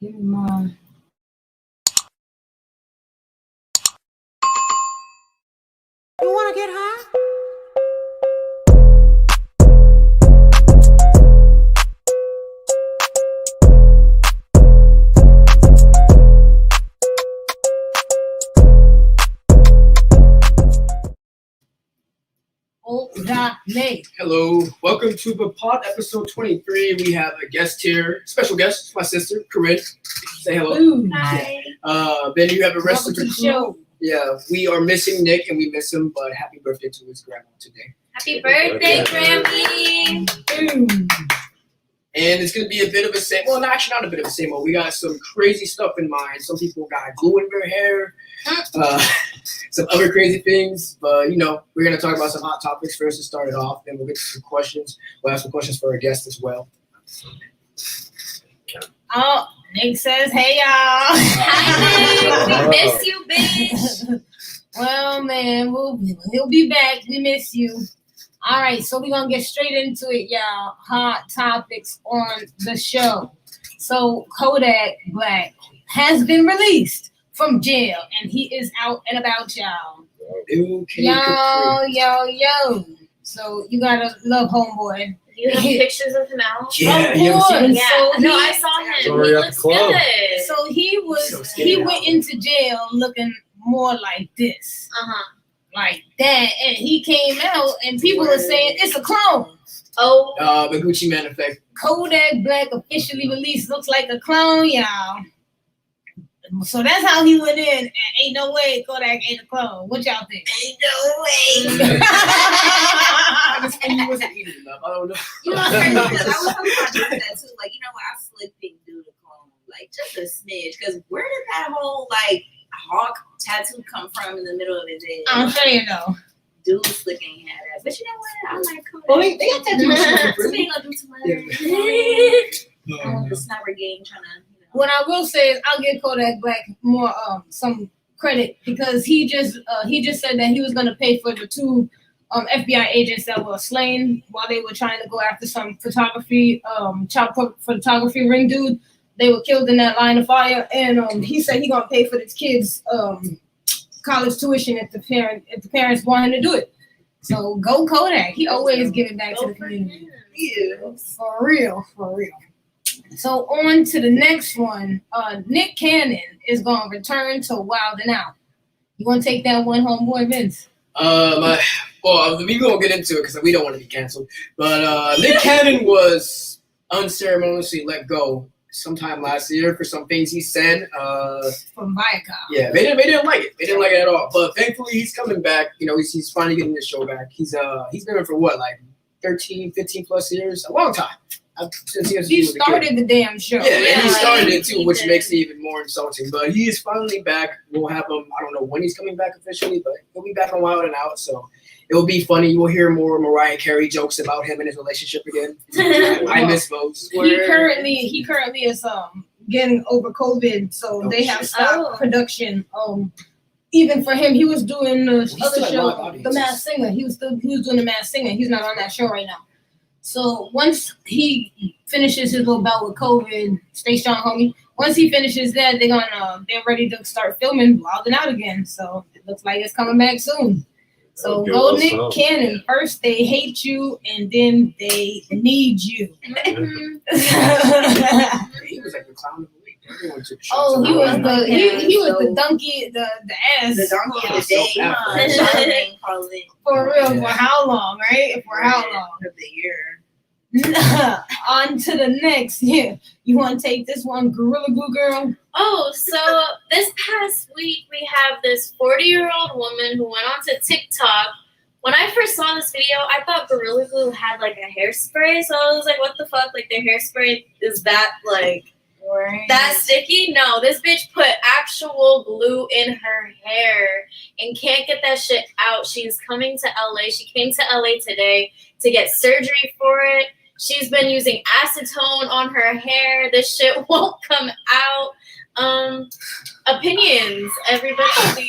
Give me mine. You wanna get high? Nate. Hello, welcome to the pod episode 23. We have a guest here, special guest, my sister, Corinne. Say hello. Ooh. Hi. Then you have a rest Welcome of to the the crew. show. Yeah, we are missing Nick and we miss him, but happy birthday to his grandma today. Happy birthday, Grammy. Ooh. And it's gonna be a bit of a same. Well, actually, not a bit of a same old. We got some crazy stuff in mind. Some people got glue in their hair. Some other crazy things, but we're gonna talk about some hot topics first to start it off. Then we'll get to some questions. We'll have some questions for our guests as well. Oh, Nick says, "Hey y'all." Hi, Nick. We miss you, bitch. Well, man, he'll be back. We miss you. All right, so we're gonna get straight into it, y'all. Hot topics on the show. So Kodak Black has been released from jail, and he is out and about, y'all. Okay, Yo. So you gotta love homeboy. You have pictures of him out? Yeah, Of you ever seen course. him? Yeah. So No, he- I saw him. He Sorry, at the looks club. good. So he So skinny went now. into jail looking more like this, Uh-huh. like that, and he came out, and people are saying it's a clone. Oh, The Gucci Man effect. Kodak Black officially released, looks like a clone, y'all. So that's how he went in, and ain't no way Kodak ain't a clone. What y'all think? Ain't no way. I just think he wasn't eating enough. I don't know. You know, crazy because I was talking about that too. Like, what? I slick picked dude a clone, like just a smidge. Because where did that whole hawk tattoo come from in the middle of his head? I'm saying though. Dude slicking had ass. But you know what? I like Kodak. Well, they got tattoos. So we ain't gonna do too much. Yeah. I want the sniper gang trying to. What I will say is I'll give Kodak Black more some credit because he just said that he was gonna pay for the two FBI agents that were slain while they were trying to go after some child photography ring dude. They were killed in that line of fire, and he said he gonna pay for his kids' college tuition if the parents want him to do it. So go Kodak. He always giving back to the community. Yeah. For real. So on to the next one. Nick Cannon is gonna return to Wild 'N Out. You want to take that one, homeboy Vince? We gonna get into it because we don't want to be canceled. But Nick Cannon was unceremoniously let go sometime last year for some things he said. From Viacom. Yeah, they didn't like it. They didn't like it at all. But thankfully, he's coming back. He's finally getting his show back. He's been in for what, 13, 15 plus years, a long time. Since He started the damn show. Yeah, and he Yeah, started it too, he which did. makes it even more insulting. But he is finally back. We'll have him. I don't know when he's coming back officially, but he'll be back on Wild 'N Out. So it'll be funny. You will hear more Mariah Carey jokes about him and his relationship again. I miss those. He currently is getting over COVID, so Oh, they have shit. stopped production. Even for him, he was doing the He's other still at show, live The audiences. Masked Singer. He was doing The Masked Singer. He's not on that show right now. So once he finishes his little bout with COVID, stay strong, homie. Once he finishes that, they're ready to start filming Wild 'N Out again. So it looks like it's coming back soon. So Okay, go well, Nick so- Cannon. First they hate you, and then they need you. He was like the clown of the week. Everyone took shots Oh, at he him. was the donkey, the ass. The donkey of the So day, bad. huh? Charlemagne call it For real, Yeah. for how long, right? For how long? of the year. On to the next. Yeah. You want to take this one, Gorilla Glue Girl? Oh, so this past week we have this 40-year-old woman who went onto TikTok. When I first saw this video, I thought Gorilla Glue had a hairspray. So I was like, what the fuck? Their hairspray is that that sticky? No, this bitch put actual glue in her hair and can't get that shit out. She's coming to LA. She came to LA today to get surgery for it. She's been using acetone on her hair. This shit won't come out. Opinions, everybody. Do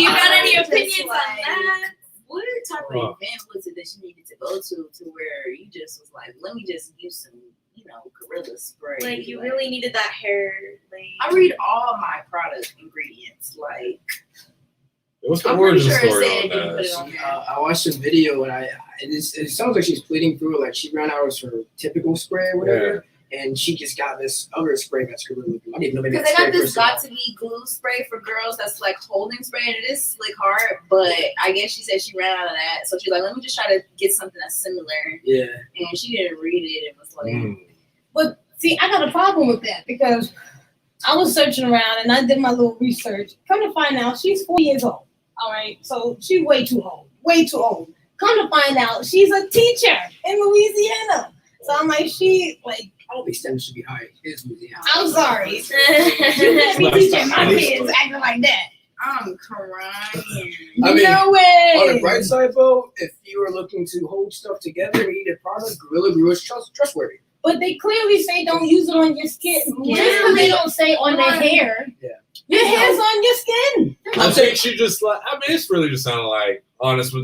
you got any opinions on that? What type of event was it that you needed to go to where you just was like, let me just use some Gorilla spray. Like you really needed that hair. Like I read all my product ingredients. Like What's the I'm pretty origin sure it story said on you put that? it on there. I watched a video and it sounds like she's pleading through it. Like she ran out of her typical spray or whatever, and she just got this other spray that's Gorilla Glue. I didn't even know maybe Because they got this spray got to be glue spray for girls that's like holding spray, and it is slick hard. But I guess she said she ran out of that, so she's like, let me just try to get something that's similar. Yeah. And she didn't read it and was like, But see, I got a problem with that because I was searching around and I did my little research. Come to find out, she's 4 years old. All right, so she's way too old. Way too old. Come to find out, she's a teacher in Louisiana. So I'm like, I don't think standards should be high. It's Louisiana. I'm sorry. You can't be teaching my kids acting like that. I'm crying. I mean, no way. On the bright side, though, if you are looking to hold stuff together and you need a product, Gorilla Glue is trustworthy. But they clearly say don't use it on your skin. Yeah. Just because they don't say on their hair. Yeah. Your hair's on your skin. I think she just like. I mean, it's really just sounding like honest.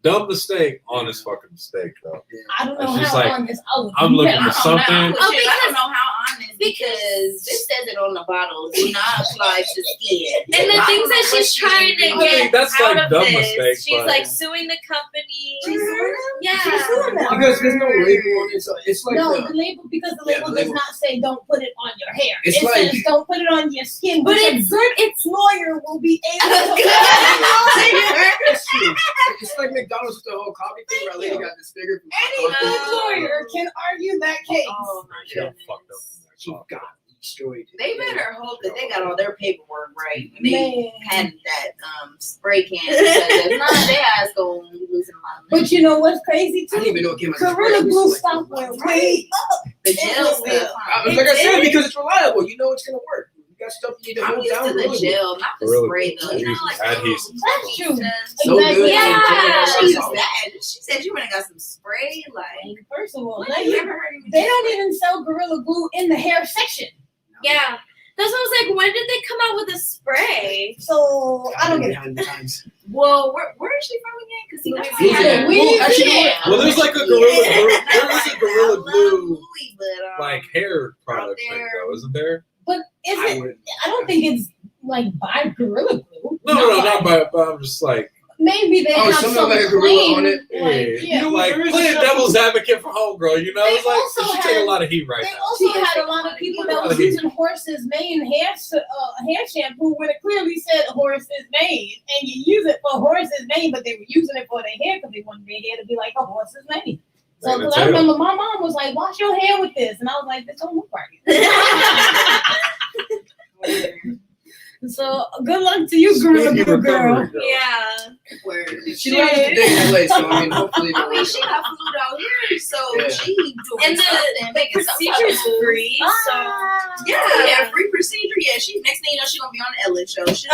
Dumb mistake, honest fucking mistake though. I don't know It's just how like, honest I was. I'm looking for I don't something. know. Oh, I don't because- know how honest because this says it on the bottle. Do not apply to skin. And the things that she's trying to I mean, get that's out like of dumb this, mistake, she's but- like suing the company. Yeah. She's doing that. Because there's no label on it, so it's like No, the, the label, because the Yeah, label the does label. not say don't put it on your hair. It's it like- says don't put it on your skin. But But it's- a good lawyer will be able to. it's true. It's like McDonald's with the whole coffee thing where a lady got disfigured from Any coffee. good lawyer can argue that case. Oh my She got goodness. fucked up. She got destroyed. They better hope that they got all their paperwork right when they Man. had that spray can. Because if not, their ass gonna be losing a lot of money. But you know what's crazy I didn't too? even know it came out. of Gorilla spray. Glue It's stock like- went way up. The gel It still was- fine. Like I said, because it's reliable. You know it's gonna work. You got stuff you need to I'm hold used down. to the Gorilla Glue. gel, not the Gorilla spray Glue. though. You know, like Adhesive. That's true. So Exactly. good. Yeah. She used that. She said you went and got some spray. Like, First of all, what? You ever heard of they don't even sell Gorilla Glue in the hair section. Yeah. That's what I was like, when did they come out with a spray? So I don't get it. Behind the times. Well, where is she from again? Because he Louisiana. Well, actually, you know what? Well, there's like a Gorilla Glue. There is a Gorilla Glue but, like hair product thing there. though, isn't there? But is I it? wouldn't. I don't think it's like by Gorilla Glue. No, not by. But I'm just like, Maybe they Oh, have something some like a gorilla on plain, it? like, yeah, You know what, like there is playing something- devil's advocate for homegirl. You know, They it's like also she take a had- lot of heat right They now. also She had is a lot of people taking that a was lot of heat. using Horse's Mane hair shampoo when it clearly said Horse's Mane, and you use it for Horse's Mane, but they were using it for their hair because they wanted their hair to be like a horse's mane. So, Mane and because I tail. remember my mom was like, "Wash your hair with this," and I was like, "This don't look right." So, good luck to you, Gorilla Speedy Glue girl. recovery, girl. Yeah. She landed today in LA, so I mean, hopefully. I mean, she got food out here, so Yeah. she doing And the something. making some type procedure's of food. free, so. Yeah, free procedure. Yeah, she next thing you know, she gonna be on the Ellen show. She's She's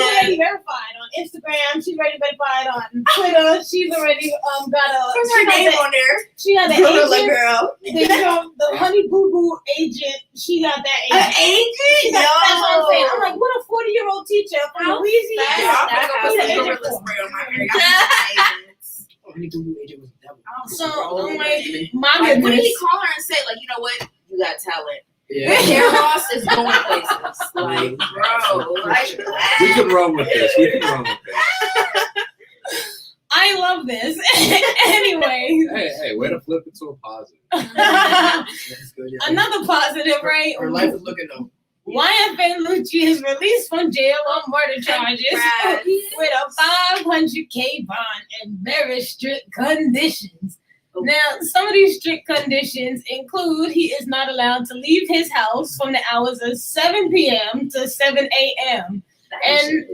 already verified on Instagram. She's already verified on Twitter. She's already got a. What's she her got name the- on there? She got an Gorilla agent. girl. The Honey Boo Boo agent. She got that An agent. agent? That's what I'm saying. I'm like, what a 40-year-old teacher from How Louisiana. Yeah, fast I'm that gonna put some happened. gorilla spray on my hair. Got some Oh, he do agent was the devil. agents. So Oh, I'm my like, my Like, what did goodness. he call her and say? Like, you know what? You got talent. Your Yeah. hair loss is going places. Like, bro, like, We can run with this. We can run with this. I love this. Anyway, Hey, way to flip it to a positive. That's good, yeah. another positive, right? Her life is looking though. YFN Lucci is released from jail on murder charges Congrats. with a 500K bond and very strict conditions. Now, some of these strict conditions include he is not allowed to leave his house from the hours of 7 p.m. to 7 a.m. And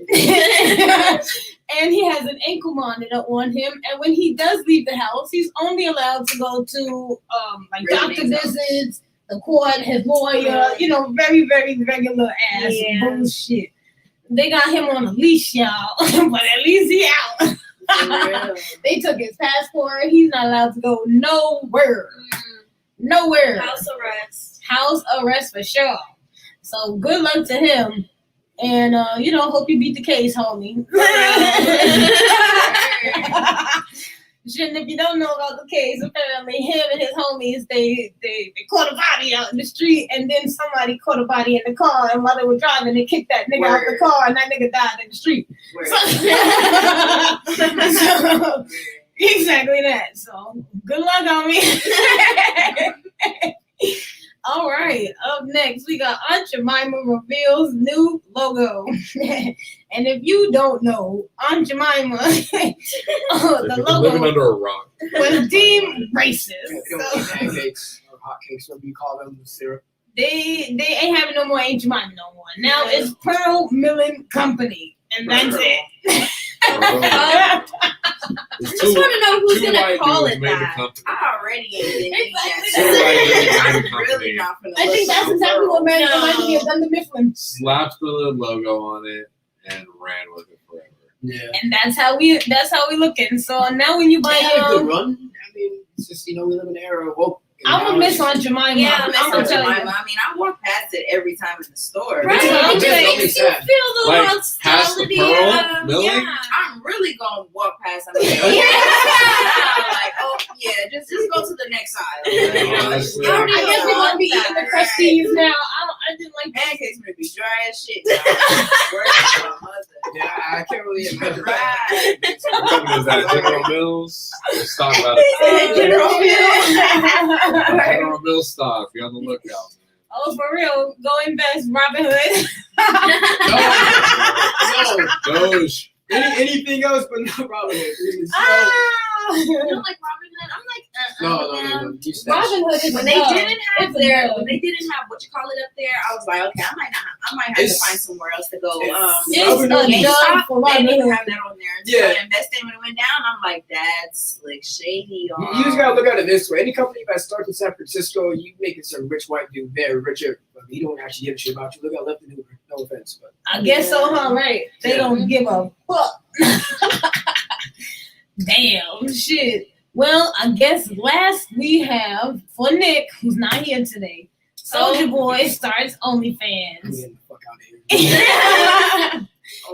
and he has an ankle monitor on him. And when he does leave the house, he's only allowed to go to like doctor visits, the court, his lawyer, very, very regular ass Yeah. bullshit. They got him on a leash, y'all, but at least he out. They took his passport. He's not allowed to go nowhere. Nowhere. House arrest. House arrest for sure. So good luck to him. And, hope you beat the case, homie. Shit, and if you don't know about the case, apparently him and his homies, they caught a body out in the street, and then somebody caught a body in the car, and while they were driving, they kicked that nigga out the car, and that nigga died in the street. So, exactly that. So, good luck on me. All right, up next, we got Aunt Jemima reveals new logo. And if you don't know, Aunt Jemima, the logo living under a rock. was deemed racist. They don't So eat pancakes or hotcakes, whatever you call them, syrup. they ain't having no more Aunt Jemima no more. Now it's Pearl Milling Company, and that's it. I just want to know who's two gonna white call dudes it made the that. company. I already ain't thinking Exactly. Two white dudes made the I'm company. really not gonna I think that's exactly what American Company has done to Mifflin. Slapped the logo on it and ran with it forever. Yeah. And that's how we looking. So now when you buy They had a good run. I mean, it's just, we live in an era of woke. I'm gonna miss Aunt Jemima. Yeah, I'm Miss gonna Aunt tell you. Jemima. I mean, I walk past it every time in the store. Right? Yeah, You don't be feel sad. the Like, past the nostalgia. Pearl Milling? Yeah. I'm really gonna walk past. I'm like, oh yeah, just go to the next aisle. You know, Honestly. I guess we're gonna be eating the Prestige now. I didn't like that. Pancakes may be dry as shit. Where's my mother? Yeah, I can't really imagine that. Right. What company is that? General Mills? Let's talk about it. General Mills. General Mills stock. Be on the lookout, man. Oh, for real. Go invest, Robin Hood. No, Doge. anything else but not Robin Hood. Please. You don't like Robin Hood? I'm like, No. You said Robin Hood is When a they dub. didn't have It's a their, dub. when they didn't have what you call it up there, I was like, okay, I might have to It's- find somewhere else to go. It's Robin Hood a is- dub GameStop, for they Robin didn't Hood. have that on there. And Yeah. so I invested when it went down. I'm like, that's like shady. You just gotta look at it this way. Any company that starts in San Francisco, you making some rich white dude very richer, but he don't actually give a shit about you. Look at Left and Uber. No offense, but I guess so, huh? Right. They don't give a fuck. Damn, shit. Well, I guess last we have, for Nick, who's not here today, Soulja Boy starts I'm OnlyFans. getting the fuck out of here.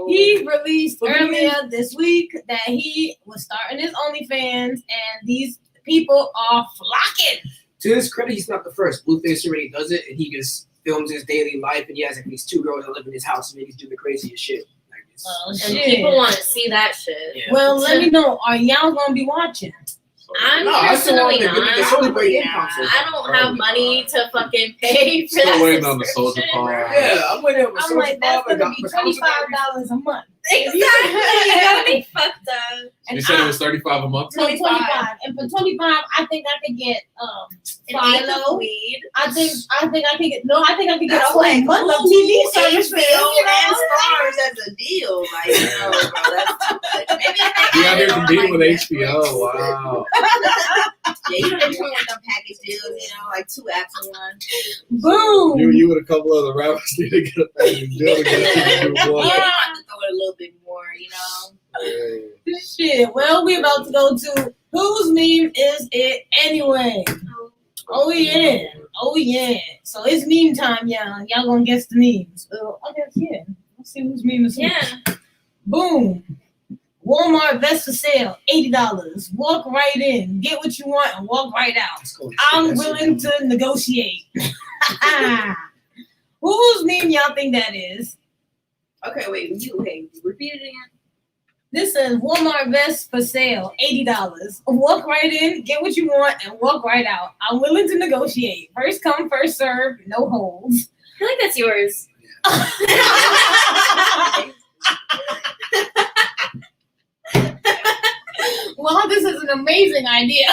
He released earlier this week that he was starting his OnlyFans, and these people are flocking. To his credit, he's not the first. Blueface already does it, and he just films his daily life, and he has at least 2 girls that live in his house, and he's doing the craziest shit. Like, it's- Well, And shit. people want to see that shit. Yeah. Well, let me know. Are y'all gonna be watching? I'm No, I still want personally to get the not. Soulja Boy game console. I don't have money to fucking pay for Still that waiting on the subscription. Soulja Boy. Yeah, I'm waiting on I'm like, that's gonna be $25 a month. Exactly. That would be fucked up. And You said it I- was $35 a month? No, 25. And for 25, I think I could get Philo. Weed. I think I could get I think I could get a That's whole like month of Hulu, TV service for HBO, you and know? Stars as a deal. Like, no, bro, that's too much. Maybe if they You out had here it on, competing with like, HBO. Wow. Yeah, you know they're doing them package deals, you know, like 2 apps in one. Boom. You and a couple other rappers need to get a package deal together and do Yeah, you one. have to throw it a little bit more, you know. Yeah. Shit. Well, we about to go to whose meme is it anyway? Oh yeah. Oh yeah. So it's meme time, y'all. Y'all gonna guess the memes. I guess yeah. Let's see whose meme is who. Yeah. Boom. Walmart vest for sale, $80. Walk right in, get what you want, and walk right out. Let's go. I'm willing to negotiate. Whose meme y'all think that is? Okay, wait, repeat it again. This is Walmart vest for sale, $80. Walk right in, get what you want, and walk right out. I'm willing to negotiate. First come, first serve, no holds. I feel like that's yours. Well, this is an amazing idea.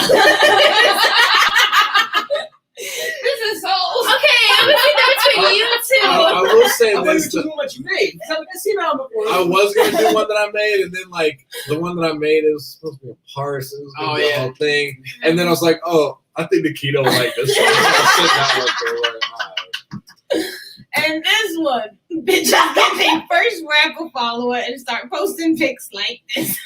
This is so Okay, I'm gonna say that between you two. I will say I'm this. doing what you made. I've seen that before. I was going to do one that I made, and then, like, the one that I made, it was supposed to be a parse. It was going to be a whole thing. And then I was like, oh, I think Nikita will like this one. So I sent that one to her. All right. And this one, bitch, I got my first rapper follower and start posting pics like this.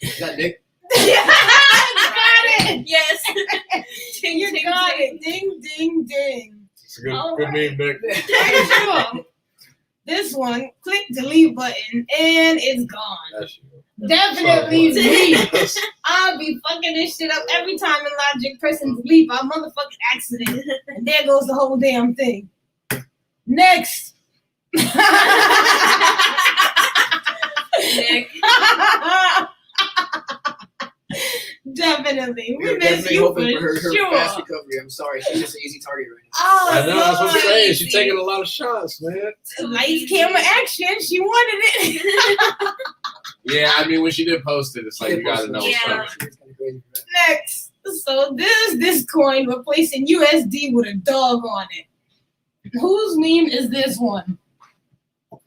Is that Nick? You got it. Yes. You got it. Ding, ding, ding. It's a good, All good right. meme, Nick. Sure. This one, click delete button and it's gone. That's you. Definitely me. I'll be fucking this shit up every time in Logic pressing delete by motherfucking accident. And there goes the whole damn thing. Next. Nick. Definitely. We We're miss definitely you hoping for for her sure. fast recovery. I'm sorry. She's just an easy target right now. Oh, I know, that's what I'm Lord. saying. She's taking a lot of shots, man. Lights, camera, action. She wanted it. Yeah, I mean, when she did post it, it's like you gotta know what's Yeah. coming. She is kinda crazy for that. Next. So this coin replacing USD with a dog on it. Whose meme is this one?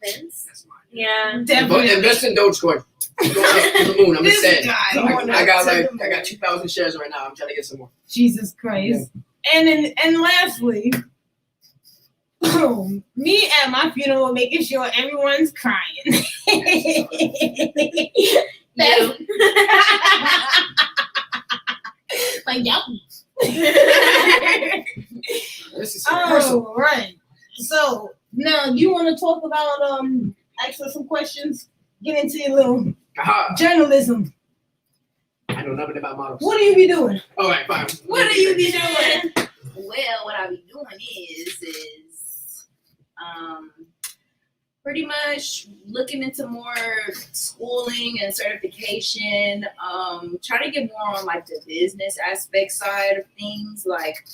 Vince? That's mine. Yeah. But Definitely. invest in Dogecoin. Go up to the moon. I'm just This saying. guy I wanna got to the I got 2,000 shares right now. I'm trying to get some more. Jesus Christ. And lastly, me at my funeral making sure everyone's crying. You. Like, yup. This is personal. All right. So now you want to talk about ask us some questions, get into your little Aha. journalism. I know nothing about models. What do you be doing? All right, fine. What do you be doing? Well, what I be doing is pretty much looking into more schooling and certification. Trying to get more on like the business aspect side of things. Like,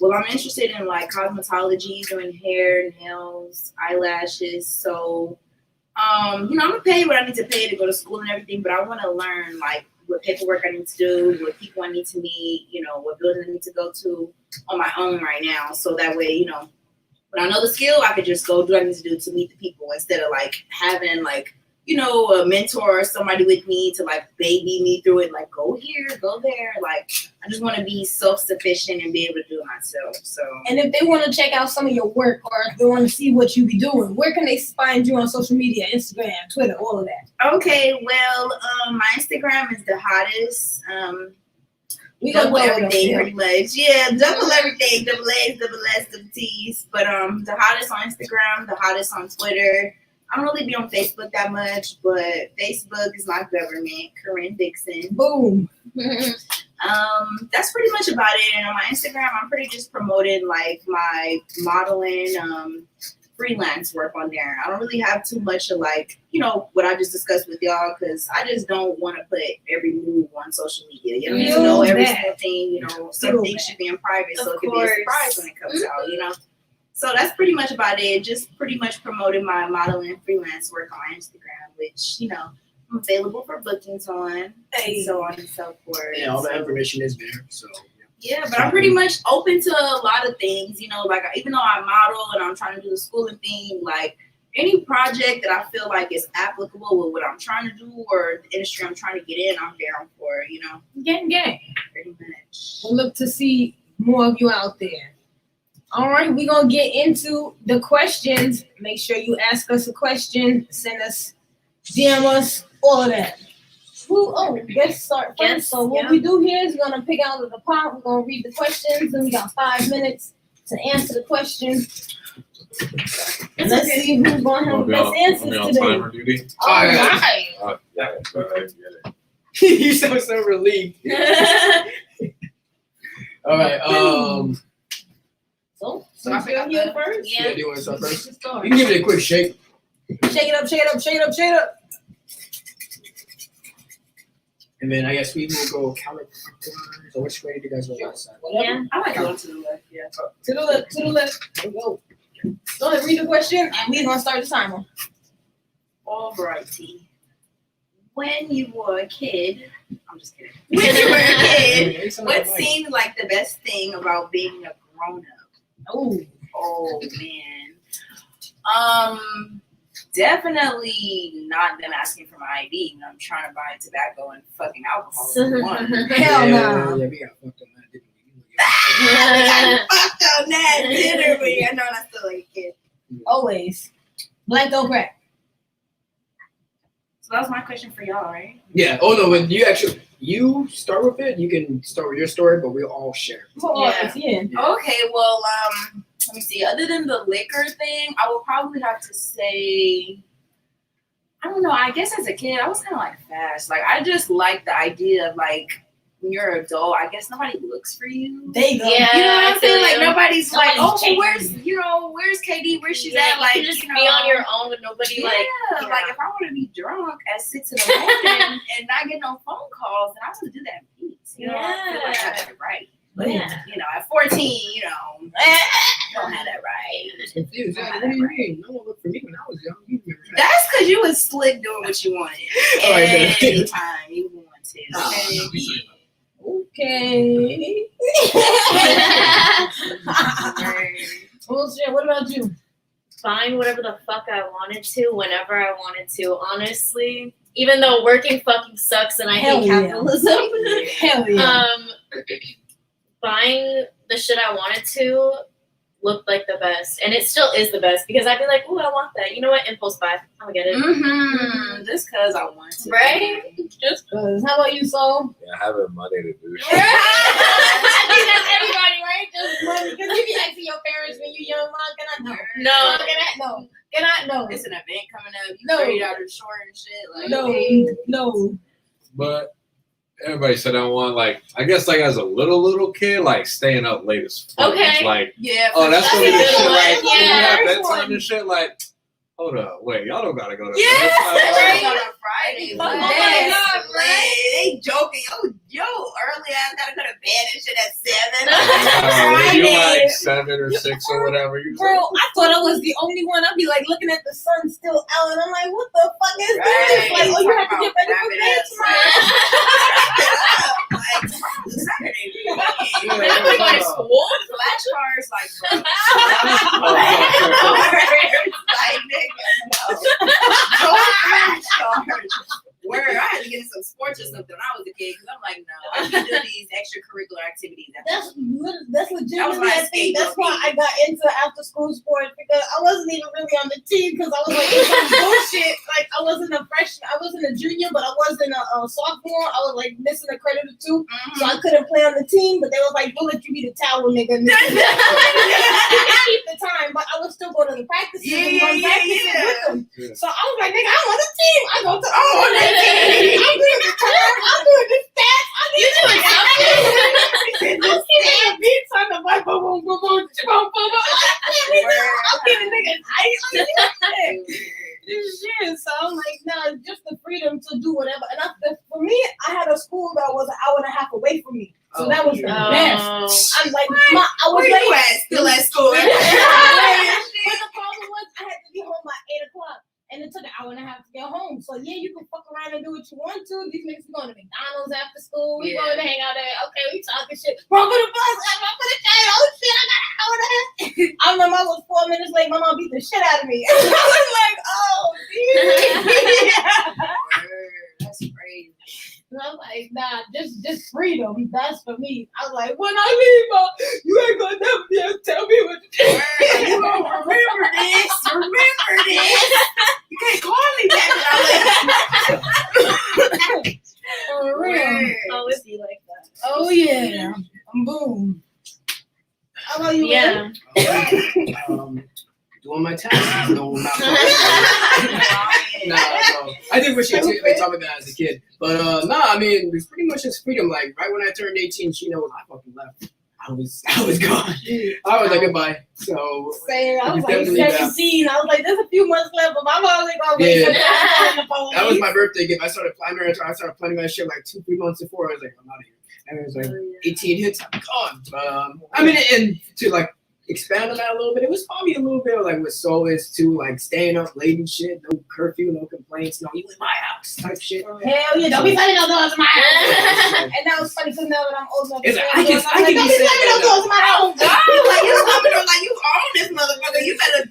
well, I'm interested in like cosmetology, doing hair, nails, eyelashes. So, I'm gonna pay what I need to pay to go to school and everything, but I want to learn like what paperwork I need to do, what people I need to meet, what building I need to go to on my own right now. So that way, when I know the skill, I could just go do what I need to do to meet the people instead of like having like, a mentor or somebody with me to like baby me through it, like go here, go there. Like I just want to be self-sufficient and be able to do it myself. So And if they want to check out some of your work or if they want to see what you be doing, where can they find you on social media, Instagram, Twitter, all of that? okay, well, my Instagram is the hottest. We gonna Double blow it up everything there. pretty much. Yeah, double everything. Double A's, double S, double T's. But the hottest on Instagram, the hottest on Twitter. I don't really be on Facebook that much, but Facebook is my government. Corinne Dixon. Boom. That's pretty much about it. And on my Instagram, I'm pretty just promoting like my modeling, freelance work on there. I don't really have too much of like, what I just discussed with y'all, because I just don't want to put every move on social media. You don't need to know every single thing, some things should be in private, so it could be a surprise when it comes out, So that's pretty much about it. Just pretty much promoting my modeling freelance work on my Instagram, which, I'm available for bookings on, and so on and so forth. Yeah, all the information is there. So yeah, but I'm pretty much open to a lot of things, like even though I model and I'm trying to do the schooling thing, like any project that I feel like is applicable with what I'm trying to do or the industry I'm trying to get in, I'm down for, Gang. pretty much. We'll look to see more of you out there. All right, we're going to get into the questions. Make sure you ask us a question, send us, DM us, all of that. Guest start first. Yes, So what we do here is we're going to pick out of the pot. We're going to read the questions, and we got 5 minutes to answer the questions. And let's see who's going to have the best answers today. Timer duty. All right. Yeah, I get it. you sound so relieved. All right. So I since you're here first, Yeah, do you want to start first? you start. You can give it a quick shake. Shake it up, shake it up, shake it up, shake it up. And then I guess we will go counterclockwise. Or which way do you guys go last time? Whatever. Yeah. I like going to the left, yeah. To the left, to the left. There we go. Go ahead, read the question, and we're going to start the timer. All righty. When you were a kid, I'm just kidding. When you were a kid, what seemed like the best thing about being a grown-up? Oh man. Definitely not them asking for my ID when I'm trying to buy tobacco and fucking alcohol. Hell no. Yeah, we got fucked on that, didn't we? I fucked on that dinner, but I know I'm still like a kid. Always. Black don't crack. So that was my question for y'all, right? Yeah. Oh no, when you start with it, you can start with your story, but we'll all share. Yeah. Okay, well, let me see. Other than the liquor thing, I would probably have to say I don't know. I guess as a kid, I was kind of like fast. Like I just like the idea of like when you're an adult, I guess nobody looks for you. They go. Yeah, You know what I'm saying? Like nobody's like, oh, chasing where's KD? Where's she's Yeah, at? Like, you can just be on your own with nobody. Yeah, Like, like if I want to be drunk at 6 in the morning and not get no phone calls, then I want to do that in peace. You know, I feel like I have that right. But Yeah. you know, at 14, you know, don't have that right. Confused. What do you mean? No one looked for me when I was young. You remember that? That's because you was slick doing what you wanted. Anytime you want to. Okay. Bullshit. What about you? buying whatever the fuck I wanted to, whenever I wanted to, honestly. Even though working fucking sucks and I hate capitalism. Hell yeah. Buying the shit I wanted to looked like the best. And it still is the best because I'd be like, ooh, I want that. You know what? Impulse buy. I'm gonna get it. Mm-hmm. Just because I want to. Right? Just because. How about you, Soul? Yeah, having money to do shit. I think that's everybody, right? Just money. Because you be asking your parents when you young, Mom, can I? No. No. Can I? No. It's an event coming up. You No. $30 short and shit. Like, No. But everybody said I want, like, I guess, like, as a little kid, like, staying up late as fuck. Okay. It's like, yeah. oh, that's That's gonna be a the good shit, one. like, when you Yeah. have First bedtime one. and shit, like, hold up, wait, y'all don't gotta go to Yeah, bed. right. Like, On a Friday. Oh But my yes, God, like, they joking. Yo, early I gotta go to bed and shit at 7. when you're Friday. like 7 or 6 or whatever, you Bro, I thought I was the only one. I'd be like looking at the sun still out, and I'm like, what the fuck is Right. this? Like, oh, you have to get ready Wrap for it bed up. tomorrow. Like, tomorrow's Saturday. Yeah, We go to yeah. school. Flashcards, like, bro. Like, nigga, no. No flashcards. Where I had to get in some sports or something when I was a kid, because I'm like, no, I can do these extracurricular activities. That's That was legitimately, my I think that's escape why I got into after school sports, because I wasn't even really on the team, because I was like, this is bullshit. Like, I wasn't a freshman, I wasn't a junior, but I wasn't a sophomore. I was like missing a credit or two, so I couldn't play on the team. But they was like, we'll let you be the towel nigga. You can keep the time, but I would still go to the practices and run practices with them. Yeah. So I was like, nigga, I'm on the team. I go to I'm doing the time. I'm doing the stats. You're doing something. Just keeping the beats on the mic. Boom, boom, boom, boom, boom, boom, boom. I'm getting niggas hype. Shit. So I'm like, nah, just the freedom to do whatever. And for me, I had a school that was an hour and a half away from me. So that was the best. I'm like, I was Where late. you at? Still at school. But the problem was I had to be home by 8 o'clock. And it took an hour and a half to get home. So yeah, you can fuck around and do what you want to. These niggas going to McDonald's after school. We going to hang out there. Okay, we talking shit. Bro, for the bus. I'm for the train. Oh shit, I got an hour and a half. I remember I was 4 minutes late. My mom beat the shit out of me. I was like, oh, dude. That's crazy. And I'm like, nah, just freedom. That's for me. I was like, when I leave, you ain't gonna never be able to tell me what to do. You gonna remember this. Remember this. You can't call me that. For real. Always be like that. Oh yeah. Boom. How about you? Yeah. Doing my tasks. No, not no. I did wish they taught me that as a kid. But I mean, it's pretty much just freedom. Like right when I turned 18, she knows I fucking left. I was gone. I was like goodbye. So Same. I was You like definitely 17. I was like, there's a few months left, but my mom was like, wait some time. that was my birthday gift. I started planning my shit like 2-3 months before. I was like, I'm out of here. And it was like 18 hits, I'm gone. But I mean, and to like expand on that a little bit, it was probably a little bit like with Soul is too, like staying up late and shit, no curfew, no complaints, no, you in my house type shit. Hell yeah, don't be saying no doors in my house. And that was funny because now that I'm old enough, It's like, I can be don't be saying saying no that doors in my house. Like you coming on like you own this motherfucker. You better.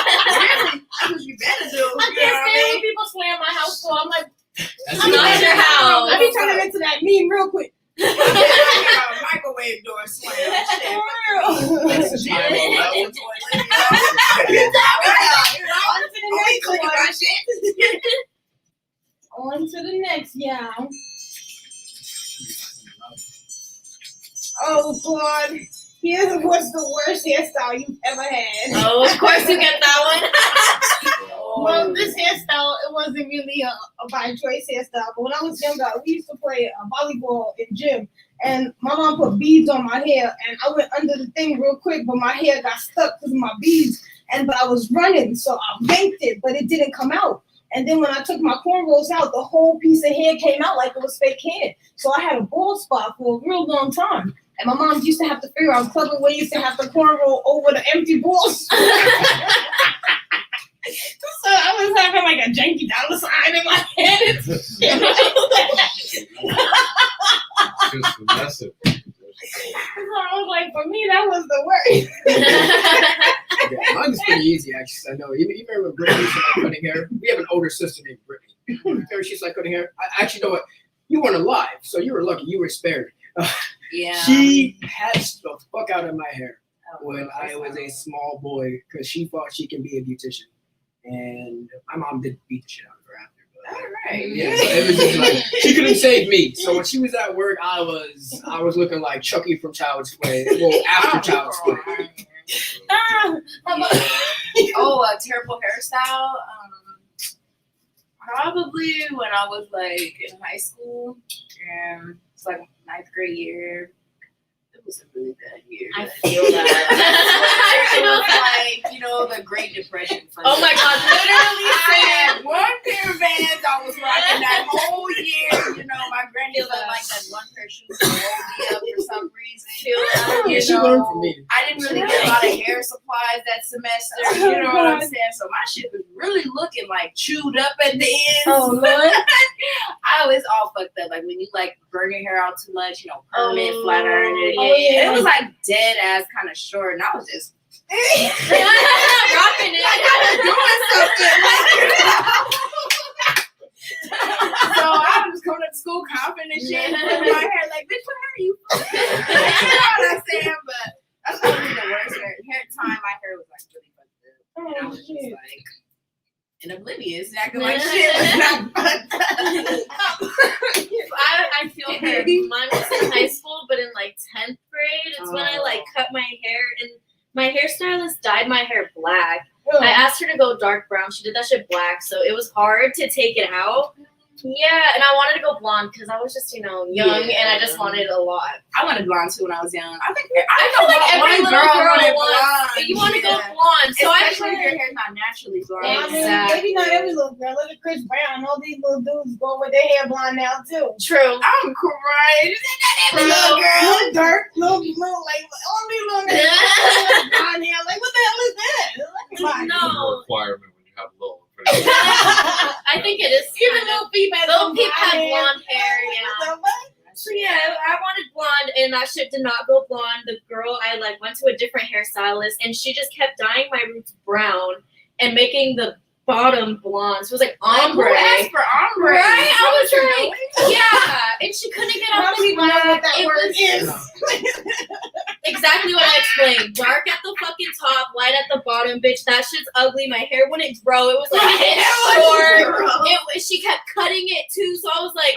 That's what you better do. I can't stand when people slam my house door. I'm like, That's I'm it. not your house. I be turning into that meme real quick. Microwave door slam. That's the time on that one. On to the next, yeah. Oh God, here's what's the worst hairstyle you've ever had. Oh, of course you get that one. Well, this hairstyle, it wasn't really a by choice hairstyle. But when I was younger, we used to play volleyball in gym. And my mom put beads on my hair. And I went under the thing real quick, but my hair got stuck because of my beads. But I was running, so I banked it, but it didn't come out. And then when I took my cornrows out, the whole piece of hair came out like it was fake hair. So I had a bald spot for a real long time. And my mom used to have to figure out clever ways to have the cornrow over the empty balls. So I was having like a janky dollar sign in my head. Just massive. So I was like, for me, that was the worst. Yeah, mine is pretty easy, actually. I know. You remember Brittany used to like cutting hair? We have an older sister named Brittany. Remember she's like cutting hair? I actually know what. You weren't alive, so you were lucky. You were spared. Yeah. She had the fuck out of my hair when I was a small boy because she thought she can be a beautician. And my mom did beat the shit out of her after. But, All right. yeah, so it was just like she couldn't save me. So when she was at work, I was looking like Chucky from Child's Play. Well, after Child's Play. Oh, a terrible hairstyle. Probably when I was like in high school, and it's like 9th grade year. It was a really bad year. I feel that. It was like, the Great Depression. Oh my God, literally I had one pair of Vans I was rocking that whole year. My granny felt like that one pair of shoes that rolled me up for some reason. Yeah, she learned from me. I didn't really get a lot of hair supplies that semester. You know what I'm saying? So my shit was really looking like chewed up at the ends. Oh, Lord. I was all fucked up. Like when you like burn your hair out too much, permanent flat iron it. Oh, yeah. It was like dead ass kind of short, and I was just rocking it. like I was doing something. So I was coming to school confident and shit, and putting my hair like, bitch, what hair are you? You know what I'm saying? But that's probably the worst hair time. My hair was like really fucked up, and I was just like. And oblivious, acting like shit was not fucked up. I feel her. Mine was in high school, but in like 10th grade, it's when I like cut my hair, and my hairstylist dyed my hair black. I asked her to go dark brown. She did that shit black, so it was hard to take it out. Yeah, and I wanted to go blonde because I was just, young, and I just wanted a lot. I wanted blonde too when I was young. I feel like every little girl wanted wants. blonde. You want to go blonde, so especially if your hair's not naturally blonde. Maybe not every little girl. Look at Chris Brown. All these little dudes going with their hair blonde now too. True. I'm crying. Every little girl. Little dirt, little like all these little girls blonde hair. Like what the hell is that? Like, No. Requirement when you have little. I think it is. even little females. Little people have blonde hair, yeah. So yeah, I wanted blonde, and that shit did not go blonde. The girl, I went to a different hairstylist, and she just kept dyeing my roots brown and making the bottom blonde. So it was like ombre. Who asked for ombre? Right? I was like, yeah. And she couldn't get off the black. It was exactly what I explained. Dark at the fucking top, light at the bottom, bitch. That shit's ugly. My hair wouldn't grow. It was short. She kept cutting it too. So I was like,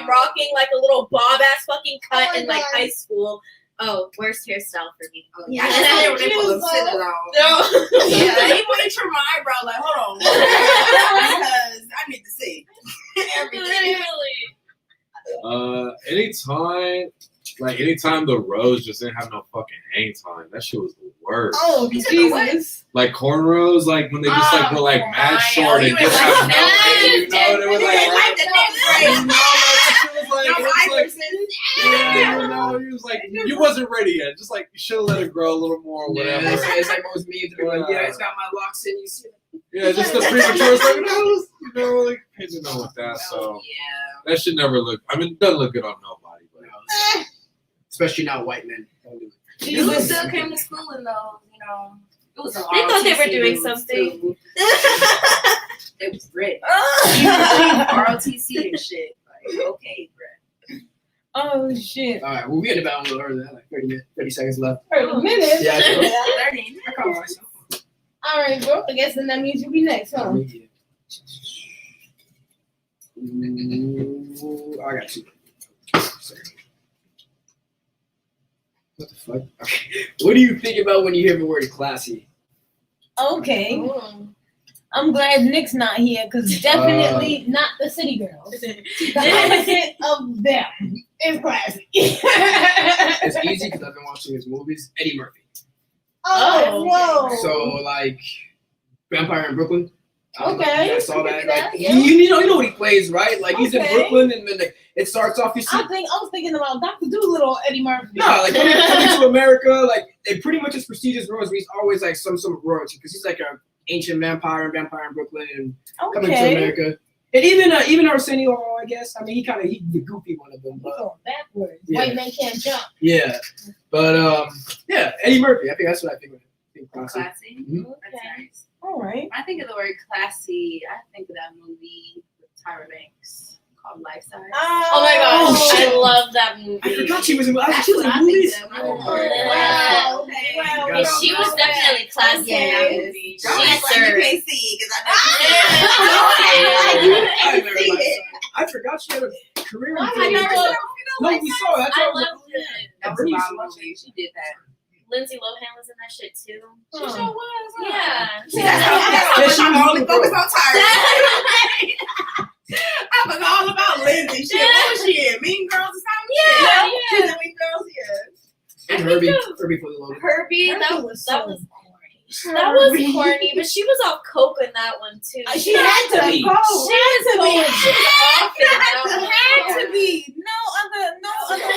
rocking like a little bob ass fucking cut in like high school. Oh, worst hairstyle for me. Oh, yeah, I just didn't put sit on. No. Yeah, he wanted to trim my eyebrow. Like, hold on, because I need to see everything. Anytime the rows just didn't have no fucking hang time. That shit was the worst. Oh, Jesus. Like cornrows, like when they just were like mad short and just have no hang, it was like the next he was like, you wasn't ready yet. Just like you should have let it grow a little more or whatever. Yeah, it's like most memes. It's got my locks in. You see it? Yeah, just the premature stuff. Like pitching on with that. So that should never look. I mean, it doesn't look good on nobody, but especially not white men. Don't do it. You still came to school in those, it was a They thought they were doing something. It was great. ROTC and shit. Like, okay, Brett. Oh shit. All right, well, we had about a little earlier, like 30 seconds left. 30 minutes? Yeah, I know. 30. I call myself. All right, bro. I guess then that means you'll be next, huh? I got two. What the fuck? Okay. What do you think about when you hear the word classy? Okay. I'm glad Nick's not here because definitely not the city girls. The opposite of them is classy. It's easy because I've been watching his movies. Eddie Murphy. Oh, whoa. So like Vampire in Brooklyn. Okay. I saw that. Like, Yeah. you know what he plays, right? Like he's in Okay. Brooklyn, and then like, it starts off. You see, I was thinking about Dr. Doolittle, Eddie Murphy. no, like coming to America, like it pretty much is prestigious roles. But he's always like some sort of royalty because he's like an ancient vampire in Brooklyn, and coming to America. And even Arsenio, I guess. I mean, he's the goofy one of them. He's But, going backwards. Yeah. White man can't jump. yeah, but yeah, Eddie Murphy. I think that's what I think of. Classy. Classy. Mhm. That's nice. All right. I think of the word classy. I think of that movie with Tyra Banks called Life Size. Oh my gosh, I love that movie. I forgot she was in. That's She was what in I think movies. of. Oh my Wow. God. Wow. Yeah, she was definitely classy in that Yes. movie. Don't She act like you served. can't see it because I never see liked it. I forgot she had a career. Why in I never film. saw- No, we saw it. That's I why I was like, loved it. That was my movie. She did that. Lindsay Lohan was in that shit too. She sure was. huh? Yeah. Yeah, she was only on focus the on Tyra. I forgot all about Lindsay. Shit, what was she in? Mean Girls or something? Yeah, She was in Mean Girls, yeah. And Herbie fully loaded. Herbie, that Herbie was was corny. so That was corny, but she was off coke in that one too. She had to be. She was going. She was off in that one. Had to be. No other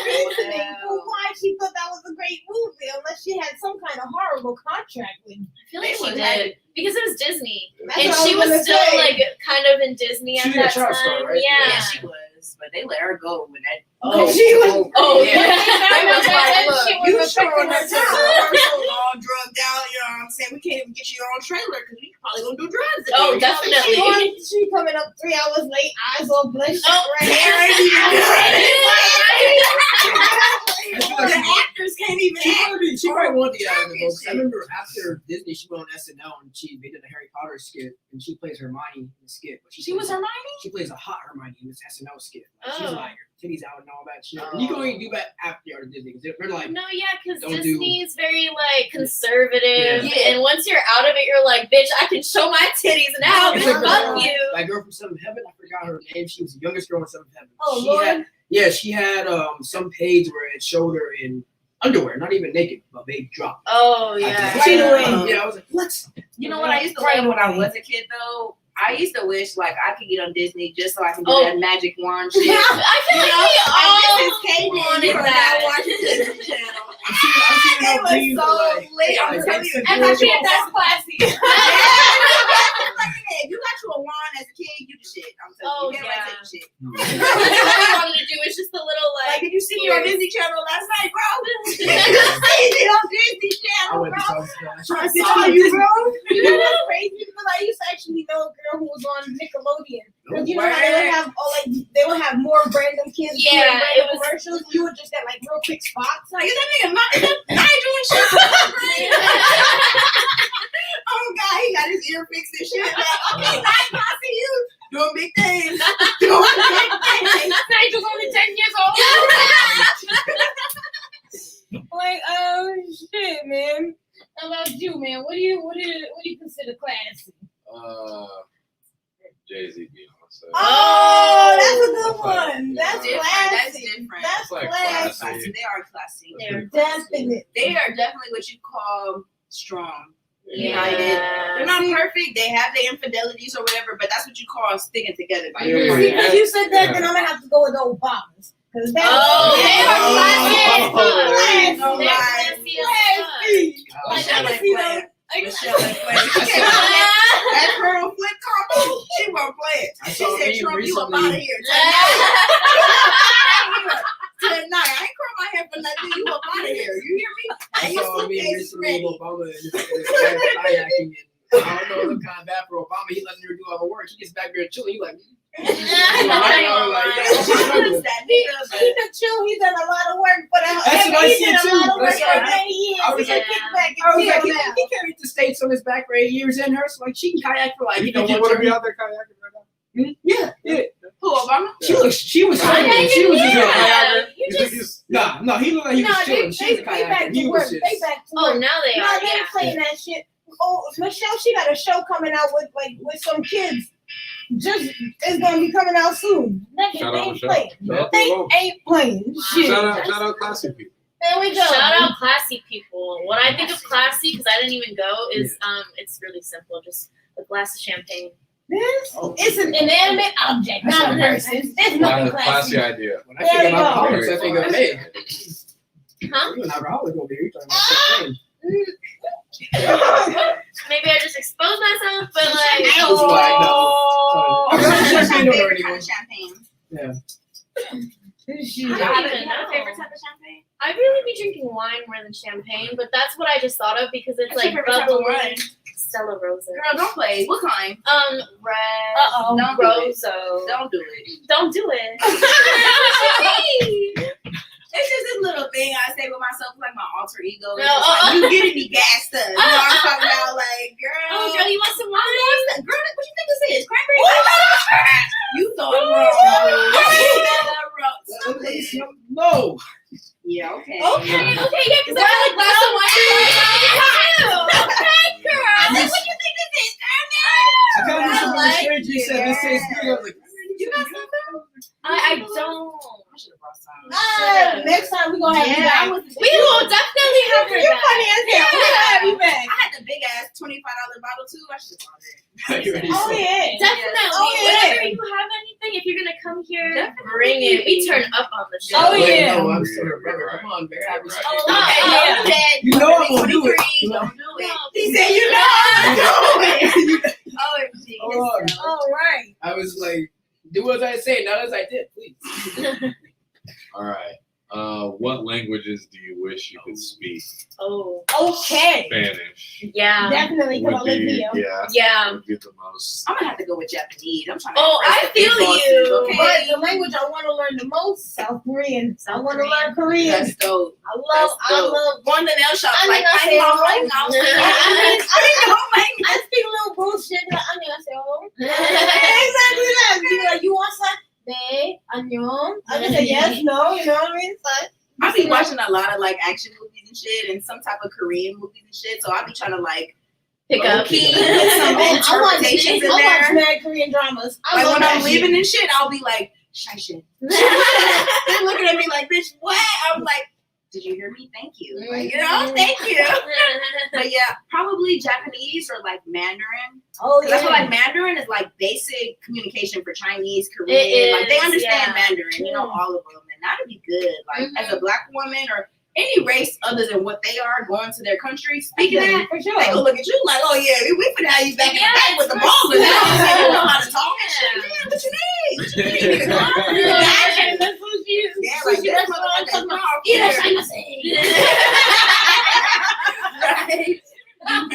reasoning for why she thought that was a great movie, unless she had some kind of horrible contract with. I feel like she They did because it was Disney, That's and what I she was gonna still say. like kind of in Disney She at was a that child time. star, right? Yeah. Yeah, she was, but they let her go when that. She was. Oh, yeah. They was like, look, she you was sure affecting enough to herself. work so long, drugged out. You know what I'm saying? We can't even get you your own trailer because we probably gonna do drugs. Again. Oh, definitely. She coming up 3 hours late, eyes all bloodshot. Oh, red. Hair ain't even I feel like The actors can't even act. She probably wanted to get out of the Shit. book. I remember after Disney, she went on SNL and they did a Harry Potter skit, and she plays Hermione in the skit. But She was Hermione? She plays a hot Hermione in this SNL skit. Like, she's Oh. like titties out and all that shit. And you can only do that after you're out of Disney because they're like, No, yeah, because Don't do- Disney's very like conservative, Yeah. and once you're out of it, you're like, bitch, I can show my titties now. It's Bitch, like fuck the- you. that girl from Seventh Heaven. I forgot her name. She was the youngest girl in Seventh Heaven. Oh, she Lord. had some page where it showed her in underwear, not even naked, but they dropped. Oh yeah. Right away. Yeah, I was like, what? You know what I used to love when I was a kid though? I used to wish like I could get on Disney just so I can do Oh. that magic wand shit. I feel like we all wanted that. watching Disney Channel. I'm seeing It how was dreams so are like. lit. I'm like, telling you. And I feel that's classy. If you got you a wand as a kid, you the shit. I'm Oh, telling you. yeah. Take the shit. All I wanted to do was just a little Like, like. did you see me on Disney Channel last night, bro? Did you see me on Disney I Channel, went bro? to South I saw you, bro. You know what's crazy? Because I used to actually know a girl who was on Nickelodeon. Because you know how they would have they would have more random kids doing Yeah, random it was- commercials. You would just get like real quick spots. Like, is that nigga Nigel and shit? Oh, God, he got his ear fixed and shit. Like, okay, Nigel, I see you. Doing big things. Doing big things. Nigel's only 10 years old. Like, oh shit, man. How about you, man? What do you consider classy? Jay-Z, Beyonce. Oh, that's a good That's like- one. That's yeah. classy. That's different. That's That's like classy. classy. They are classy. They're Definitely. They are definitely what you call strong. Yeah. United. They're not perfect. They have their infidelities or whatever, but that's what you call sticking together. Like, Yeah. See, because you said that, Yeah. then I'm gonna have to go with the Obamas. Because that's Oh, they they are are classy. classy. No They're lie. classy as fuck. Classy. Oh, Like, I Michelle can ain't see playing. them. Michelle ain't playing. She came out that pearl flip combo. She won't play it. I She saw said, me Trump, you up recently. out of here. Tonight, I ain't curl my hair for nothing. You up out of here. You hear me? I And your saw me suitcase is recently ready. with Obama and his kayaking, and I don't know, it looked kind of bad for Obama. He letting her do all the work. He gets back there chilling. You like, He's a chill. He's done a lot of work for the. That's what I He's see done a too. lot of work That's for right. many years. I was He's a like- kickback I was and like, chill he now. carried the states on his back for 8 years in her, so like she can kayak for like, You you know, think you one want to be term. out there kayaking right now? Yeah. Who, Obama? She was Yeah, kayaking. She was just a yeah. kayaker. You You think just he's No, he looked like he was no, chilling. they She was a back kayaker. to He work. was They just. back to Oh, work. now they No, are. they Yeah. ain't saying that shit. Michelle, she got a show coming out with some kids. Just it's gonna be coming out soon. Nigga, Shout they out ain't Michelle. playing. They ain't playing. Shit. Shout out classy people. There we go. Shout out classy people. When I think of classy, because I didn't even go, is it's really simple. Just a glass of champagne. This it's an inanimate object, not a person. It's nothing Classy classy. idea. When I think There of you go. alcoholics, I think of hey, Huh? you're an alcoholic over here. You're talking about champagne. Maybe I just exposed myself, but like, That's why I know. Champagne don't hurt Favorite kind anyone. of champagne. Yeah. Do Shit. you I have don't a even know. favorite type of champagne? I'd really be drinking wine more than champagne, but that's what I just thought of because it's What's your like favorite type of bubbly. wine? Stella Rosa. Girl, don't play. What kind? Red. Uh-oh. Don't do it. Roso. Don't do it. Don't do it. It's just this little thing I say with myself, like my alter ego. It's No, just like, you getting me gassed up. You know what I'm talking about? Like, girl. Oh, girl, you want some wine? Girl, what you think this is? Cranberry? You thought it wrong. Let me see. No. Yeah, okay. Okay, yeah, because I like glass of wine. Okay, girl. Like, what you think this is, I got I this like shirt you said that says good. I was like, You got something? I don't. I should have brought some. Next time we gonna have you back. We will definitely have her You're back. funny as hell. We gonna have you back. I had the big ass $25 bottle too. I should have brought it. you ready? Oh yeah. Definitely. Oh, yeah. Whenever you have anything, if you're gonna come here, Definitely. bring it. We turn up on the show. Oh, yeah. No, I'm sorry, brother. Come on, baby. Right. Okay, Yeah. You know I'm gonna do it. 23, don't do it. He said, you know I'm gonna do it. OMG. Oh, All right. I was like, do as I say, not as I did, please. All right. What languages do you wish you could speak? Oh, Okay. Spanish. yeah. Definitely because I Would live be, here. yeah. Yeah. Would get the most. I'm gonna have to go with Japanese. I'm trying to. Oh, I impress the feel big bosses, you. Okay. But the language I want to learn the most, South Korean. I want to learn Korean. That's dope. I love. Going to nail shop. I Like, mean, I I speak a little bullshit. Like, exactly that. Be like, you want some? 네, 안녕. I just say yes, no. You know what I mean? But I be watching a lot of like action movies and shit, and some type of Korean movies and shit. So I be trying to like Pick up. key some interpretations in I watch there. mad Korean dramas. I Like love when that I'm shit. leaving and shit, I'll be like, shy shit. They're looking at me like, bitch, what? I'm like, did you hear me? Thank you. Like, you know, thank you. But yeah, probably Japanese or like Mandarin. Oh 'Cause I feel yeah. like Mandarin is like basic communication for Chinese, It Korean. Like they is, understand yeah. Mandarin, you know, all of them. And that'd be good. Like as a black woman or any race other than what they are going to their country, speaking that, for sure. they gonna look at you like, oh yeah, we finna have you back in the back with the for balls and sure. now you know how to talk and shit. Yeah, what you need? What you need? Nigga, come on. Yeah, that's what she is. Yeah, like this motherfucker right. And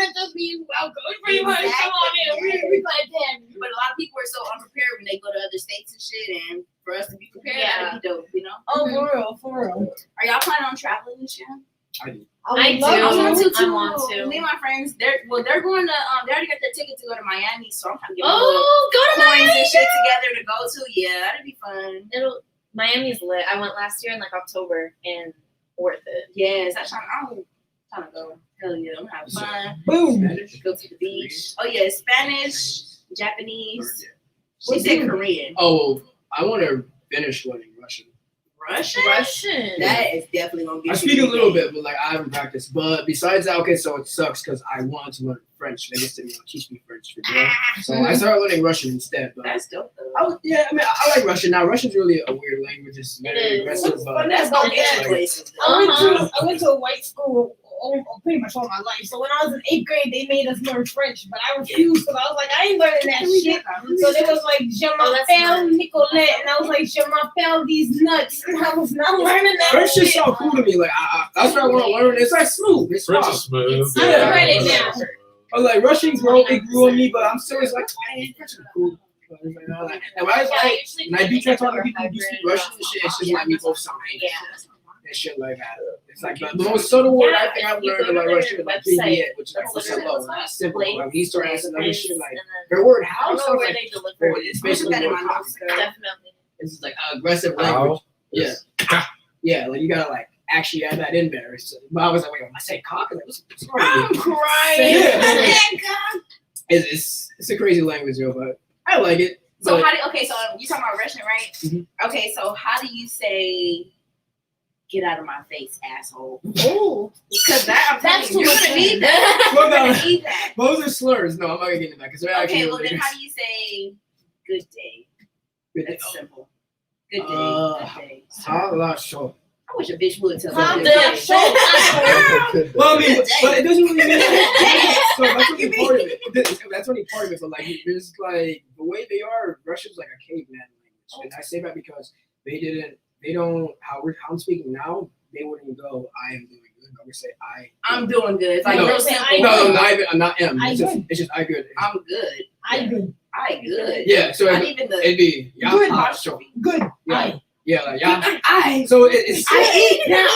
that just means welcome. Pretty much. Come on in. We like that. But a lot of people are so unprepared when they go to other states and shit, and for us to be prepared, Yeah. that'd be dope, you know? Oh, for real, for real. Are y'all planning on traveling this year? I do. I do. I want to too. I want to. Me and my friends, they're going to, they already got their ticket to go to Miami, so I'm trying to get Oh, go to coins Miami. and shit together to go to. Yeah, that'd be fun. Miami's lit. I went last year in like October and worth it. Yes, I'm trying to go. Hell yeah, I'm having fun. Boom. Go to the beach. Oh yeah, Spanish, Japanese. She said Korean. Oh, I want to finish learning Russian. Russian. That is definitely gonna be. I speak a little bit, but like I haven't practiced. But besides that, okay, so it sucks because I wanted to learn French. They just didn't want to teach me French for real. So I started learning Russian instead. But That's dope though. I like Russian. Now Russian's really a weird language. It's very It is. aggressive. But that's gonna get like, you places. I went to a white school pretty much all my life. So when I was in 8th grade, they made us learn French, but I refused because I was like, I ain't learning that shit. So they was like, Je m'appelle Nicolette, and I was like, Je m'appelle these nuts, and I was not learning that French shit. is so cool to me. Like that's what I want to learn. It's like smooth. It's French smooth. is smooth. Yeah. I'm ready now. I was like Russian it grew on me, but I'm still like, man, French is cool. And when I do try talking to people who speak Russian and shit, it's just like me both sound English. And shit like that. It's like the most subtle word I think I've learned about Russian is like Привет, which is like what's up, love. It's simple. Like Easter eggs and other shit like her word I how don't know sounds where like they deliver. it's basically more common. Definitely. It's just like aggressive language. Yeah. Yeah, like you gotta like actually had that in there. So, but I was like, wait, I said cock? Like, what's I'm crying. It's a crazy language, yo, but I like it. So but, how do you talking about Russian, right? Mhm. Okay, so how do you say "get out of my face, asshole"? Oh, Because that's That's you're too gonna much need fun. that. Well, You're no. gonna need that. those are slurs. No, I'm not gonna get into that because they're actually Okay, well really then how do you say "good day"? good. That's simple. Good day. Uh, Good day. Sure. I wish a bitch would tell Calm me. down. Well, I mean, Good day. but it doesn't really mean Good so that's only part of it. That's only part of it. But like, there's like the way they are. Russia's like a caveman language, and I say that because they don't. How I'm speaking now, they wouldn't go. I am doing good. I would say I'm doing good. It's like No. real Say simple. No, not even. I'm not M. I It's just, good. it's just I good. I'm good. I good. I good. Yeah. So Not even the it'd be yeah. Good. Sure. Good. Yeah. Yeah. Like, yeah. I So it's. eat now.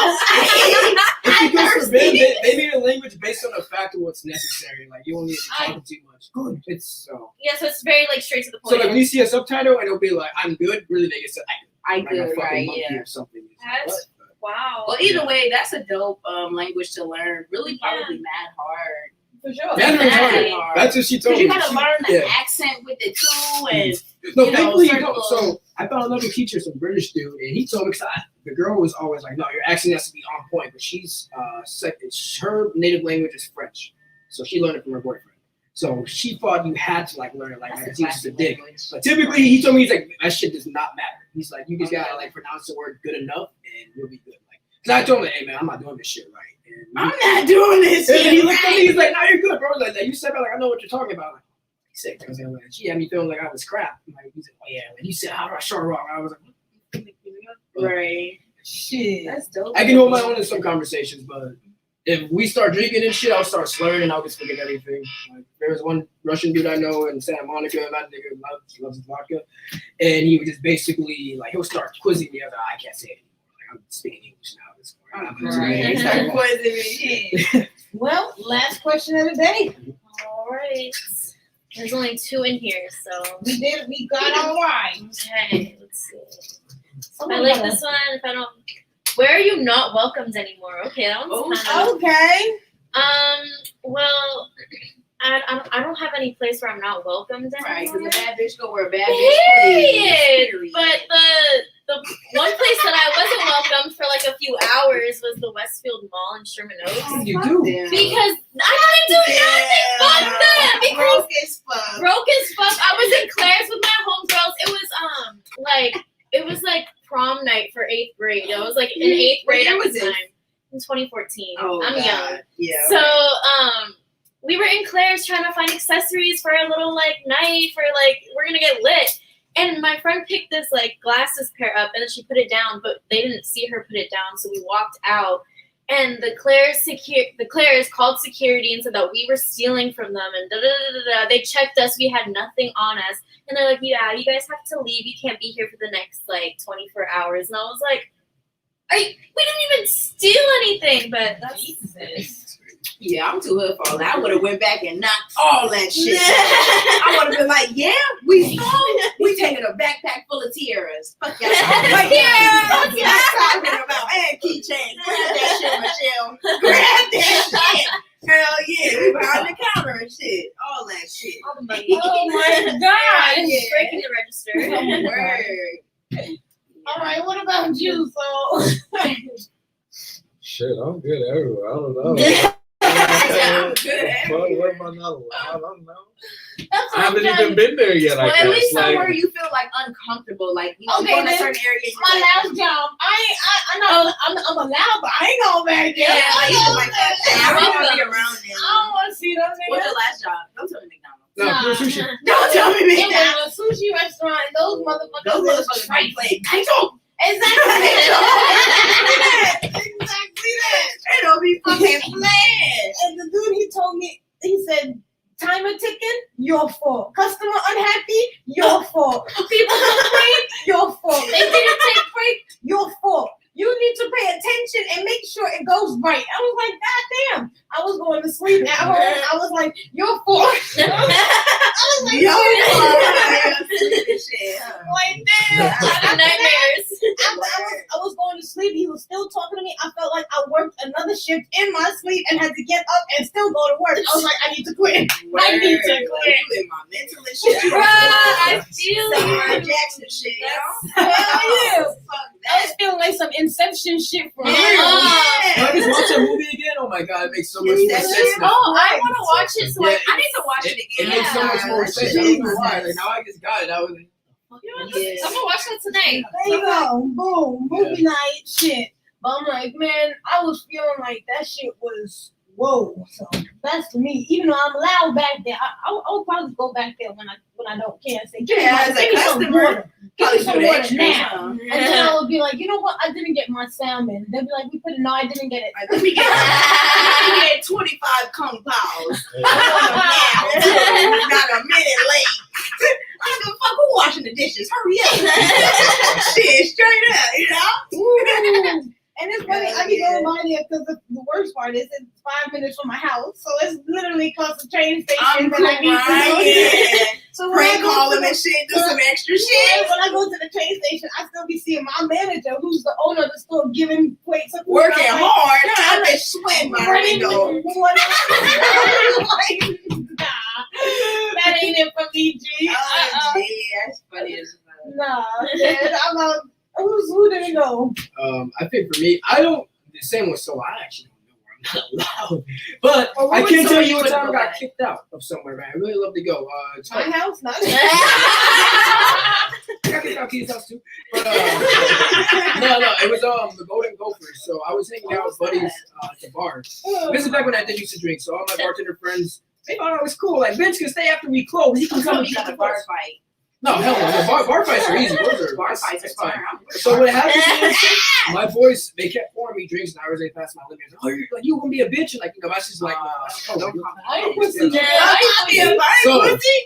It's because for them, they made a language based on the fact of what's necessary. Like you don't need to talk too much. Good. It's so. Yeah, so it's very like straight to the So point. like when you see a subtitle and it'll be like I'm good, really they get said I like a good, fucking right? monkey Yeah. or something. That's- wow. Well, either way, that's a dope language to learn. Really, probably Yeah. mad hard. For sure. Mandarin's Exactly. hard. That's what she told Because me. you gotta She- learn the yeah. accent with it too, and No, you know, thankfully you circle don't. So I found another teacher, some British dude, and he told me because the girl was always like, "No, your accent has to be on point." But she's her native language is French, so she learned it from her boyfriend. So she thought you had to like learn it like that's that a 'cause he was just a classic dick. language. But typically, he told me he's like that shit does not matter. He's like you just gotta like pronounce the word good enough and you'll be good. Like, cause I told him, "Hey man, I'm not doing this shit right." And I'm not doing this. and he shit looked at me. right. He's like, "No, you're good, bro." Like you said, like I know what you're talking about. Like, he said, "Cause she had me feeling like I was crap." Like he's like, "Oh yeah," when you said how I sure wrong, I was like, Right. Shit. That's dope. I can hold my own in some conversations, but if we start drinking and shit, I'll start slurring and I'll just forget everything. Like there was one Russian dude I know in Santa Monica, and that nigga loves his vodka, and he would just basically like he'll start quizzing me. I can't say it anymore. Like I'm speaking English now. At this point. I'm just Right. like, Start quizzing me. Well, last question of the day. All right. There's only 2 in here, so We got all right. okay. Let's see. I Somebody like gotta- this one. If I don't, where are you not welcomed anymore? Okay, that one's kind of. Okay. Well, I don't have any place where I'm not welcomed Right, anymore. because a bad bitch go where a bad bitch Period. plays. But the one place that I wasn't welcomed for like a few hours was the Westfield Mall in Sherman Oaks. You do. Because I didn't do nothing. Fuck that. Because Broke as fuck. broke as fuck. I was in Claire's with my homegirls. It was like prom night for 8th grade. I was like in 8th grade When at was the this? time. In 2014. Oh, I'm God. young. Yeah. So we were in Claire's trying to find accessories for our little like night for like we're gonna get lit. And my friend picked this like glasses pair up and then she put it down, but they didn't see her put it down, so we walked out. And the Claire's called security and said that we were stealing from them and da da da da da. They checked us, we had nothing on us, and they're like, "Yeah, you guys have to leave. You can't be here for the next like 24 hours." And I was like, we didn't even steal anything, but that's Jesus. Yeah, I'm too hood for all that. I would have went back and knocked all that shit. I would have been like, yeah, we taking a backpack full of tiaras. Fuck y'all. Fuck y'all. Fuck y'all talking about and keychains. Grab that shit, Michelle. Grab that shit. Hell yeah, we behind the counter and shit. All that shit. all the money. Oh my God. Yeah. Breaking the register. Word. All right, what about you? So, Shit, I'm good everywhere. I don't know. I'm good. Where am I not allowed? I don't know. that's I haven't what I'm even been there yet. Well, I at guess. least somewhere Like, you feel like uncomfortable, like you know, Okay, go in a then certain area. and my you're last job. I'm allowed, but I ain't going back there. yeah, like, you I like that. I don't want to be around them. don't want to see them What's niggas. your last job? Don't tell me McDonald's. No, Nah. sushi. Don't tell me It McDonald's. was a sushi restaurant, and those motherfuckers. Those was motherfuckers crazy. might play. Kanto. Exactly. Exactly that. They don't be fucking playing. And the dude, he told me, he said, timer ticking, your fault. Customer unhappy, your fault. People complain, your fault. They didn't take break, your fault. You need to pay attention and make sure it goes right. I was like, God damn. I was going to sleep at home. I was like, your fault. I was like, Your fault. Like, damn. Nightmares. I was going to sleep. He was still talking to me. I felt like I worked another shift in my sleep and had to get up and still go to work. I was like, I need to quit. I need to quit. You in my mental and shit. You Bruh, I feel Samuel you. Jackson shit. Hell yeah. Fuck I was feeling like some Inception shit from real. Can I just watch that movie again? Oh my god, it makes so much more sense now. Oh, I want to watch it. So Yeah, I need to watch it It again. makes so much more sense. I don't know why. Like now I just got it. I was like, Yes. I'm gonna watch that tonight. There you go. Boom. Movie night. Shit. But I'm like, man, I was feeling like that shit was whoa. So that's to me. Even though I'm loud back there, I'll probably go back there when I don't care and say, give me some water. Give me some water now. And then I would be like, you know what? I didn't get my salmon. They'd be like, no, I didn't get it. Let me get 25 kung paos. Not a minute late. I don't give a fuck who washing the dishes. Hurry up. Shit, straight up, you know? Ooh. And it's funny, I be going by there because the worst part is it's 5 minutes from my house. So it's literally close to train station. I'm that I need to go to. So when Prank I go call to them the- and shit, do some extra shit. When I go to the train station, I still be seeing my manager, who's the owner of the store, giving plates of food. Working I'm like, hard. I've been sweating my running window. like, nah, that ain't it for me, G. Oh, yeah, that's funny as fuck. Nah, man, I'm like, who did it go? I think for me, I don't. The same with so I actually don't know where I'm not allowed. But Well, what I was can't tell somewhere you you what would time I go got at? kicked out of somewhere, man. I really love to go. It's My like, house, not I got kicked out Keith's house too. But no, it was the Golden Gophers. So I was hanging out with buddies at the bar. This is back when I did used to drink. So all my bartender friends, they thought I was cool. Like Vince can stay after we close. He can come and You drink got a with bar us. fight. No, hell no. Bar fights are easy. Those are Bar fights that's are fine. fine. So what happened is my boys, they kept pouring me drinks and I was like past my limit. Oh, you're like, you gonna be a bitch? And like, you know, I was just like, no, don't you- call me I ain't a pussy. bitch. I Yeah, So- I pussy.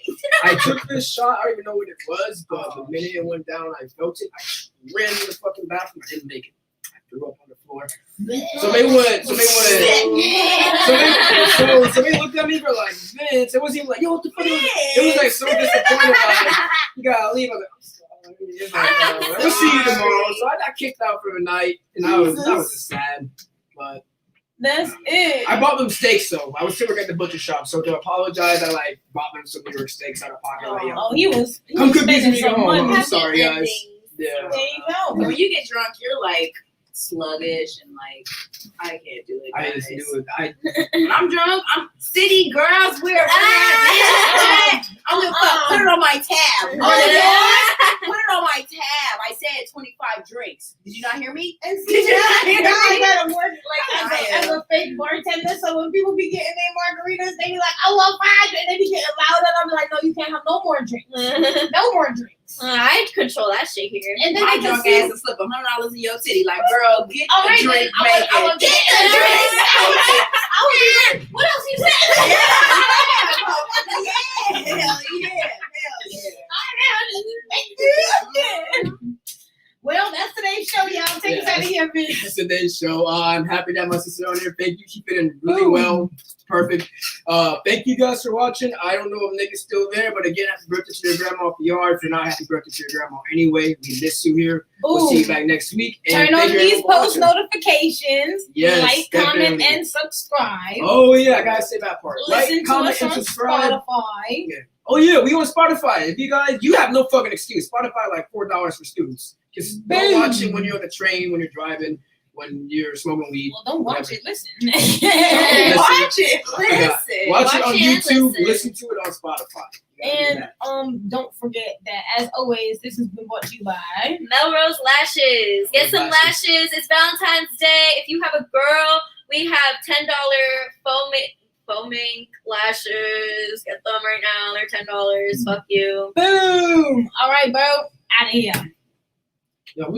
I took this shot. I don't even know what it was, but the minute it went down, I felt it. I ran to the fucking bathroom. I didn't make it. I threw up on the floor. So they looked at me for like Vince. It wasn't even like, yo, what the fuck? It was like so disappointed. Like, you gotta leave. I was like, I'm sorry. It's like, we'll see you tomorrow. So I got kicked out for the night, and I was just sad. But That's it. I bought them steaks, though. I was still working at the butcher shop, so to apologize, I like bought them some New York steaks out of pocket. Like, yo, Oh, he was come cook these when spending you go some home. money. I'm sorry, guys. Endings. Yeah. There you go. When you get drunk, you're like sluggish and like, I can't do it. I just guys. knew it. When I'm drunk, I'm city girls wear. I'm gonna put it on my tab. Put it on my tab. I said 25 drinks. Did you not hear me? And see, now I gotta work I like as a fake bartender. So when people be getting their margaritas, they be like, "I want 5," and they be getting louder. And I'm like, "No, you can't have no more drinks. No more drinks." I control that shit here. And then My they drunk just see, ass will slip $100 in your titty. Like, girl, get all the right, drink then I making. would get the drinks. I would be like, "What else you said?" Yeah, hell yeah. Well, that's today's show, y'all. Take us out of here, bitch. That's today's show. I'm happy to have my sister on here. Thank you. She fit in really well. Perfect. Thank you guys for watching. I don't know if Nick is still there, but again, happy birthday to your grandma if you are. If you're not, happy birthday to your grandma anyway. We miss you here. We'll see you back next week. And Turn on thank you these everyone for post watching. notifications. Yes, Like, comment, definitely. and subscribe. Oh yeah, I gotta say that part. Listen Like, to comment, us and on subscribe. Spotify. Oh yeah, we on Spotify. If you have no fucking excuse. Spotify like $4 for students. Just go Boom. watch it when you're on the train, when you're driving, when you're smoking weed. Well, don't watch it. Listen. Watch it. Listen. Watch it on Watch it, YouTube. listen. Listen to it on Spotify. You gotta do And that. don't forget that, as always, this has been brought to you by Melrose Lashes. Get some Lashes. lashes. It's Valentine's Day. If you have a girl, we have $10 foaming lashes. Get them right now. They're $10. Fuck you. Boom. All right, bro. Out of here.